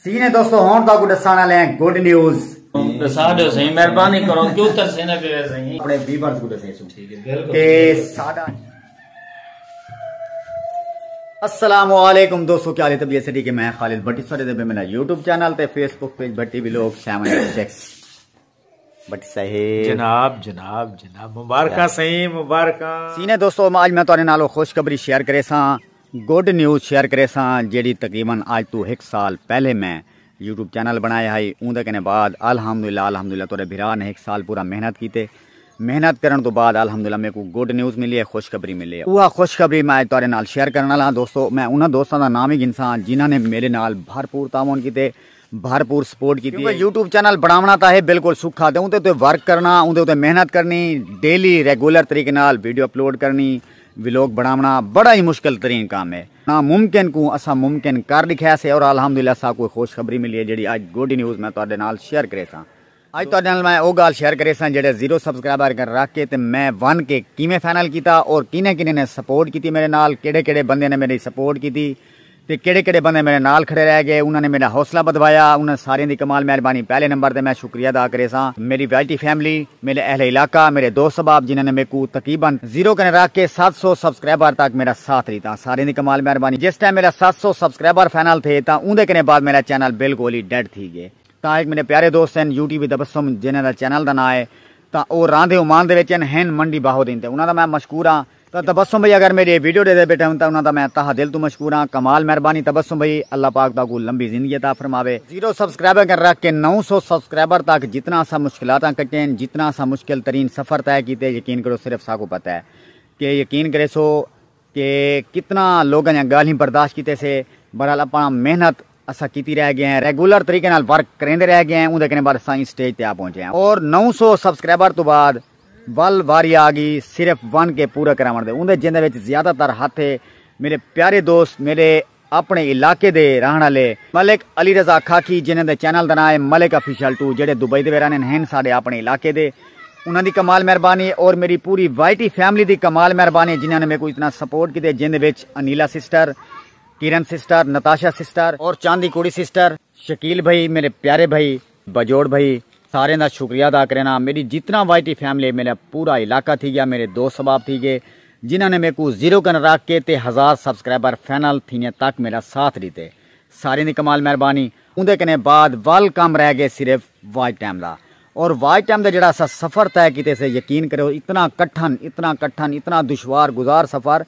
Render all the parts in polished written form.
सीने दोस्तों होन ता को दसाना ले गुड न्यूज़ दसा दो सही मेहरबानी करो क्यों तरसे ना पे सही अपने व्यूअर्स को दसे सु ठीक है बिल्कुल के सादा अस्सलाम वालेकुम दोस्तों, क्या हाल है? तबीयत से ठीक है। मैं खालिद भट्टी सारे दे मेरा यूट्यूब चैनल ते फेसबुक पेज भट्टी व्लॉग 786 भट्टी साहिब जनाब जनाब जनाब मुबारका सही मुबारका सीने दोस्तों आज मैं तुहाडे नाल खुशखबरी शेयर करे सा, गुड न्यूज़ शेयर करे सा जेडी तकरीबन आज तो 1 साल पहले मैं यूट्यूब चैनल बनाया है। उनके कहने बाद अल्हम्दुलिल्लाह तोरे भिरा ने 1 साल पूरा मेहनत की, मेहनत करने तो बाद अल्हम्दुलिल्लाह मेरे को गुड न्यूज़ मिली है, खुशखबरी मिली है। वह खुशखबरी मैं आज तुहाडे नाल शेयर करने वाला दोस्तों। मैं उन्होंने दोस्तों का नाम ही गिनसा जिन्होंने मेरे नाल भरपूर तावन किए, भरपूर सपोर्ट की। यूट्यूब चैनल बनावना तो है बिल्कुल सुखा, तो उनते वर्क करना, उनते मेहनत करनी, डेली रेगुलर तरीके नाल वीडियो अपलोड करनी, व्लॉग बनावना बड़ा ही मुश्किल तरीन काम है। नामुमकिन को असा मुमकिन कर दिखाया से और अल्हम्दुलिल्लाह सा कोई खुशखबरी मिली है जी आज गुड न्यूज़ मैं तुहाडे नाल शेयर करे सा। आज तुहाडे नाल मैं वो गाल शेयर करे सा जेडे 0 सब्सक्राइबर कर रख के ते मैं 1 के किवें फाइनल किया और किने किने ने सपोर्ट की मेरे नाल, केड़े बंदे ने मेरी सपोर्ट की ते केड़े बंदे मेरे नाल खड़े रह गए, उन्होंने मेरा हौसला बढ़वाया, उन्होंने सारे दी कमाल मेहरबानी। पहले नंबर ते मैं शुक्रिया अदा करे सा मेरी वाइटी फैमिली, मेरे अहले इलाका, मेरे दोस्त सबाब जिन्होंने मेरे को तकरीबन 0 कने रख के 700 सब्सक्राइबर तक मेरा साथ रही, सारे दी कमाल मेहरबानी। जिस टाइम मेरा 700 सब्सक्राइबर फाइनल थे ता उनके कने बाद मेरा चैनल बिल्कुल ही डेड थी गए। ता एक मेरे प्यारे दोस्त हैं यूट्यूब तबस्सुम जिन्हों चैनल का नाम है ता वो रांधे उमान दे हैं मंडी बाहोदीन ते उन्होंने मैं मशकूर हाँ। तो तबस्सुम भाई अगर मेरी वीडियो दे बैठे हूं तो उन्होंने मैं तहा दिल तो मशकूर हाँ। कमाल मेहरबानी तबस्सुम भाई, अल्लाह पाक ताकू लंबी जिंदगी अता फरमावे। 0 सब्सक्राइबर कर रख के 900 सब्सक्राइबर तक जितना सा मुश्किलात कटे, जितना सा मुश्किल तरीन सफर तय किए, यकीन करो सिर्फ साको पता है कि यकीन करे सो कि कितना लोगों ने गाल ही बर्दाश्त किए से। बहरहाल अपना मेहनत असा की रह गए हैं, रेगुलर तरीके नाल वर्क करेंदे रह गए हैं, उनके बाद असा स्टेज पे आ पहुंचे हैं। और 900 सब्सक्राइबर तो बाद वल वारी आ गई सिर्फ 1 के पूरा करावन दे। उनके जिंदे विच ज्यादातर हाथ है मेरे प्यारे दोस्त, मेरे अपने इलाके दे रहने वाले मलिक अली रजा खाकी जिन्हों के चैनल का नाम है मलिक ऑफिशियल 2 जेडे दुबई दे रहने हैं साडे अपने इलाके दे, उन्होंने कमाल मेहरबानी। और मेरी पूरी वाइटी फैमिली की कमाल मेहरबानी जिन्होंने मेरे को इतना सपोर्ट किए, जिन्हें विच अनीला सिस्टर, किरण सिस्टर, नताशा सिस्टर और चांदी कुड़ी सिस्टर, शकील भाई, मेरे प्यारे भाई बजोड़ भाई, सारे का शुक्रिया अदा करना। मेरी जितना वाइटी फैमिली मेरा पूरा इलाका थी गया, मेरे दोस्त सबाब थी गए जिन्होंने मेरे को 0 कन रख के ते 1000 सब्सक्राइबर फाइनल थीने तक मेरा साथ दीते, सारे दी कमाल मेहरबानी। उनके कने बाद वल कम रह गए सिर्फ वाइट टाइम का। और वाइट टाइम का जरा सा सफ़र तय किते से यकीन करो इतना कठन इतना दुश्वार गुजार सफ़र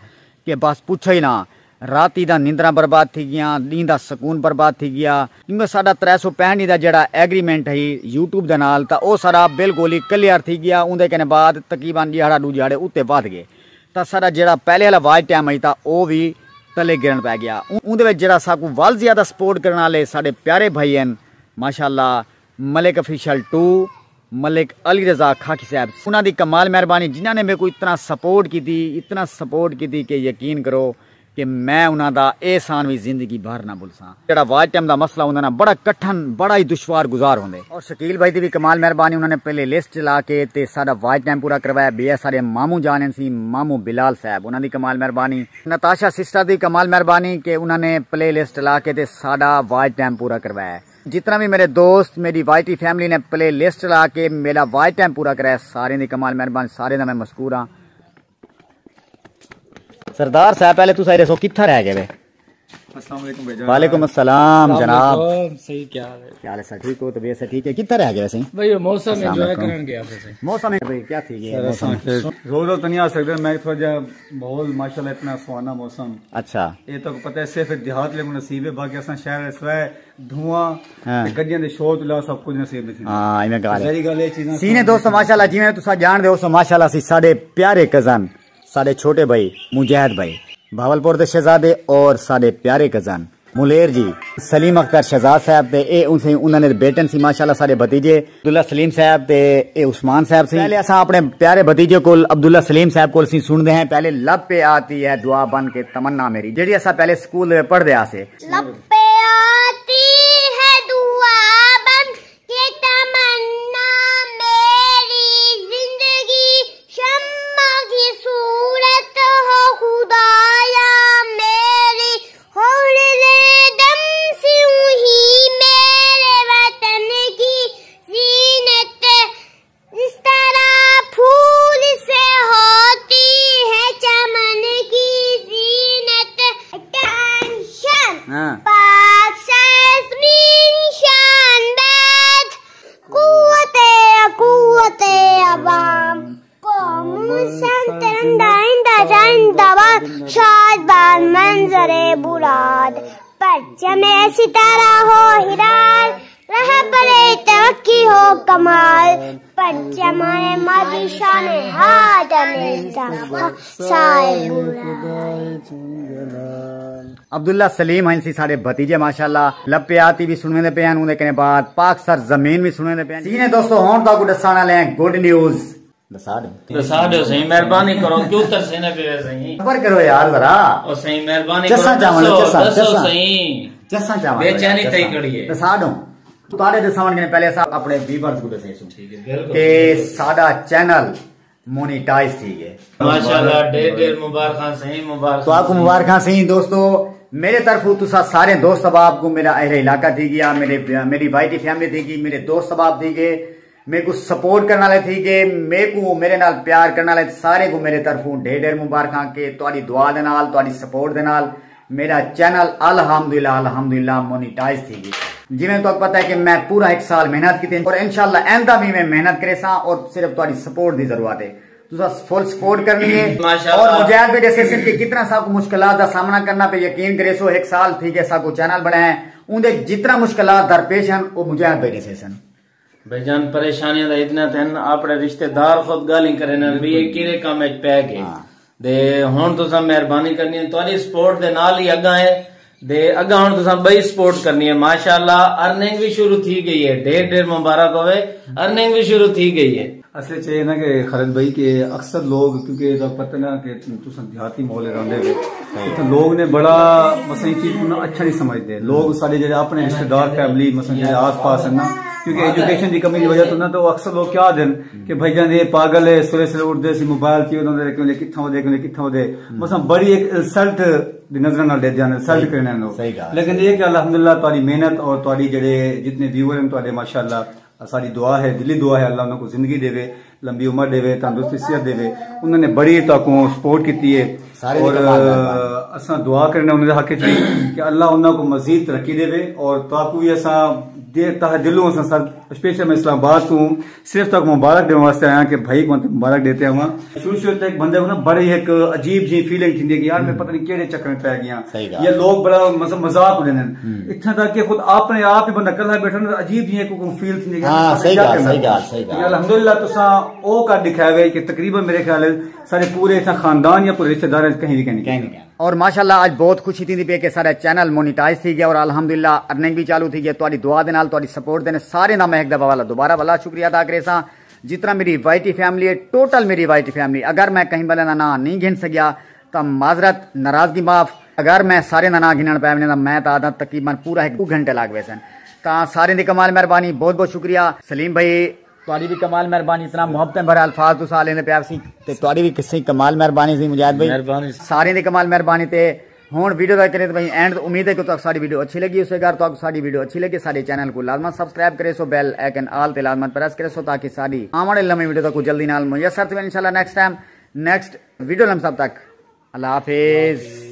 कि बस पूछो ही ना। राती दा नींदरा बर्बाद थी गया, नींद दा सकून बर्बाद थी गया, क्योंकि साडा 365 दा जड़ा एग्रीमेंट है यूट्यूब दे नाल ता ओ सारा बिल्कुल ही क्लियर थी गया। उनके कने बाद तकरीबन दिहाड़ा दू दिहाड़े उत्ते वध गए ता सारा जड़ा पहले वाला वाइट टाइम है ता ओ भी तले गिरन पै गया। उनदे विच जड़ा साकू वल ज्यादा सपोर्ट करने वाले साडे प्यारे भाई हैं माशाअल्लाह, मलिक ऑफिशियल 2, मलिक अली रजा खाकी साहब, उन्होंने कमाल मेहरबानी जिन्होंने मेरे को इतना सपोर्ट की कि यकीन करो कि मैं उन्होंने एहसान भी जिंदगी भर ना भुलसा। जरा वाइट टाइम का मसला होंगे बड़ा कठन बड़ा ही दुश्वार गुजार होंगे। और शकील भाई की भी कमाल मेहरबानी, उन्होंने पहले लिस्ट चला के ते सारा वाइट टाइम पूरा करवाया। बेया सारे मामू जाने सी मामू बिलाल साहब, उन्होंने कमाल मेहरबानी। नताशा सिस्टर की कमाल मेहरबानी कि उन्होंने प्ले लिस्ट चला के ते सारा वाइट टाइम पूरा करवाया। जितना भी मेरे दोस्त मेरी वाइटी फैमिली ने प्ले लिस्ट चला के मेरा वाइट टाइम पूरा कराया, सारे की कमाल मेहरबानी, सारे का मैं मशकूर हाँ। सरदार साहब पहले तू सारे सो कित्था रह गए? वालेकुम अस्सलाम जनाब, सही क्या हाल है सर? ठीक हो? तबीयत से ठीक है? कितना रह गया? सही भाई मौसम एंजॉय करन गया था। मौसम है भाई क्या थी गया? मौसम रोज तो नहीं आ सकते, मैं थोड़ा जा माहौल माशाल्लाह इतना सुहाना मौसम। अच्छा ये तो पता है सिर्फ देहात ले नसीब है, बाकी असा शहर स्वै धुआं गड्डियां दे शोर तो सब कुछ नसीब नहीं। हां इने गाल सारी गल ये चीज़ सीने दोस्तों माशाल्लाह जिवें तुसा जानदे हो सो माशाल्लाह सी साडे प्यारे कजन, साडे छोटे भाई मुजाहिद भाई भावलपुर दे शहजादे और साडे प्यारे कजन मुलेर जी सलीम अख्तर शहजाद साहब ते ए उनसे उन्होंने बेटन सी माशाल्लाह सारे भतीजे अब्दुल्ला सलीम साहब ते ए उस्मान साहब से। पहले असा अपने प्यारे भतीजे को अब्दुल्ला सलीम साहब को सुनते हैं। पहले लब पे आती है दुआ बन के तमन्ना मेरी, जेडी असा पहले स्कूल में पढ़दे आसे। लब पे आती है दुआ बन के तमन्ना मेरी, जिंदगी शम्मा की सूरत हो खुदाया मेरी, होने दम से ही सितारा हो हिराल, रह बड़े तरक्की हो कमाल, पर जमाए मादी शान हाथ अब्दुल्ला सलीम हंसी सारे भतीजे माशाल्लाह लप्याती भी सुनने पे हैं उनके बाद पाक सर जमीन भी सुनने पे हैं सीने दोस्तों हों तो दसाना ले गुड न्यूज दसा दो सही मेहरबानी करो क्यों तरसेने पे सही खबर करो यार जरा ओ सही मेहरबानी चसा करो चावल दसो सही चसा चावल बेचैनी तई कड़ी है दसा दो तुआरे दसावन के पहले साहब अपने व्यूअर्स को दसे ठीक है बिल्कुल कि साडा चैनल मोनेटाइज थी गए माशाल्लाह ढेर मुबारक सही मुबारक तो आपको मुबारक सही दोस्तों मेरे तरफ तुसा सारे दोस्त अहबाब को मेरा अहले इलाका थी गया मेरी वाइटी फैमिली थी गई मेरे दोस्त अहबाब थी गए मेरे को सपोर्ट करने वाले थी गए मेरे को मेरे नाल प्यार करने वाले सारे को मेरे तरफों ढेर मुबारक के तुहाडी दुआ दे नाल तुहाडी सपोर्ट दे नाल मेरा चैनल अल्हम्दुलिल्लाह मोनेटाइज थी गई जिवें तो पता है कि मैं पूरा 1 साल मेहनत की और इंशाल्लाह आइंदा भी मैं मेहनत करे सा और सिर्फ तुहाडी सपोर्ट की जरूरत है तुसा फुल सपोर्ट करनी है और मुजाहिद भी जैसे के कितना साकू मुश्किलात का सामना करना पे यकीन करे सो 1 साल थी के साकू चैनल बनाया उनके जितना मुश्किलात दरपेश हैं वो मुजाहिद भाई जैसे सन भाईजान परेशानियां दा इतना थन अपने रिश्तेदार खुद गाली करे ना भी ये किरे काम में पै गए दे हुन तुसा मेहरबानी करनी है तुहाडी सपोर्ट दे नाल ही अगा है दे अगा हुन तुसा बई सपोर्ट करनी है माशाल्लाह अर्निंग भी शुरू थी गई है ढेर मुबारक होवे अर्निंग भी शुरू थी गई है असली चाहिए ना कि खालिद भाई के अक्सर लोग क्योंकि पता ना कि तुम देहाती माहौल रौंदे तो लोग ने बड़ा मसला चीज अच्छा नहीं समझते लोग सारे जो अपने रिश्तेदार फैमिली मसला आस पास है ना क्योंकि एजुकेशन की कमी की वजह तो ना तो अक्सर लोग क्या दिन कि भाईजान ये पागल है सवेरे सवेरे उठते सी मोबाइल की कितना दे मसला बड़ी एक इंसल्ट नजर ना दे इंसल्ट करने लेकिन ये कि अल्हम्दुलिल्लाह तुम्हारी मेहनत और तुम्हारी जेडे जितने व्यूअर हैं तुम्हारे माशाल्लाह सारी दुआ है दिली दुआ है अल्लाह उनको जिंदगी देवे लंबी उम्र देवे तंदुरुस्ती सेहत देवे उन्होंने बड़ी ताको सपोर्ट की है और असा दुआ करने उन्होंने हक च कि अल्लाह उन्होंने को मजीद तरक्की देवे और ताकू भी असा दिलों सर स्पेशल मैं इस्लामाबाद को सिर्फ तक मुबारक देने वास्ते आया कि भाई को मुबारक देते हैं शुरू तक बंदे को ना बड़ी एक अजीब जी फीलिंग थी कि यार मैं पता नहीं केड़े चक्कर में पै गया ये लोग बड़ा मतलब मजाक उड़े इतना तक कि खुद अपने आप ही बंदा कला बैठा ना अजीब जी फील थी अल्हम्दुलिल्लाह तुसा ओ कर दिखाया कि तकरीबन मेरे ख्याल सारे पूरे खानदान या पूरे रिश्तेदार कहीं भी कहीं और माशाल्लाह आज बहुत खुशी थी पे कि सारा चैनल मोनेटाइज थी गया और अल्हम्दुलिल्लाह अर्निंग भी चालू थी गया तुहाडी दुआ दे नाल तुहाडी सपोर्ट देने सारे ना मैं एक दफा वाला दोबारा वाला शुक्रिया अदा करे सा जितना मेरी वाइटी फैमिली है टोटल मेरी वाइटी फैमिली अगर मैं कहीं वाले ना नहीं गिन सकिया तो माजरत नाराजगी माफ अगर मैं सारे ना गिनन पाया मैं तो आधा तकरीबन पूरा 2 घंटे लाग गए सन सारे दी कमाल मेहरबानी बहुत बहुत शुक्रिया सलीम भाई तुहाडी भी कमाल मेहरबानी इतना मुहब्बत भरा अल्फाज तुसा लेने प्यार सी ते तुहाडी भी किसी कमाल मेहरबानी सी मुजाहिद भाई मेहरबानी सारे दी कमाल मेहरबानी ते हुण वीडियो दा करे तो भाई एंड उम्मीद है कि तुहानू साडी वीडियो अच्छी लगी उसे अगर तुहानू साडी वीडियो अच्छी लगी साडे चैनल को लाजमत सब्सक्राइब करे सो बेल आइकन ऑल ते लाजमत प्रेस करे सो ताकि साडी आने वाली लम्बी वीडियो तक जल्दी नाल मुयसर थे इंशाल्लाह नेक्स्ट वीडियो लम सब तक अल्लाह हाफिज।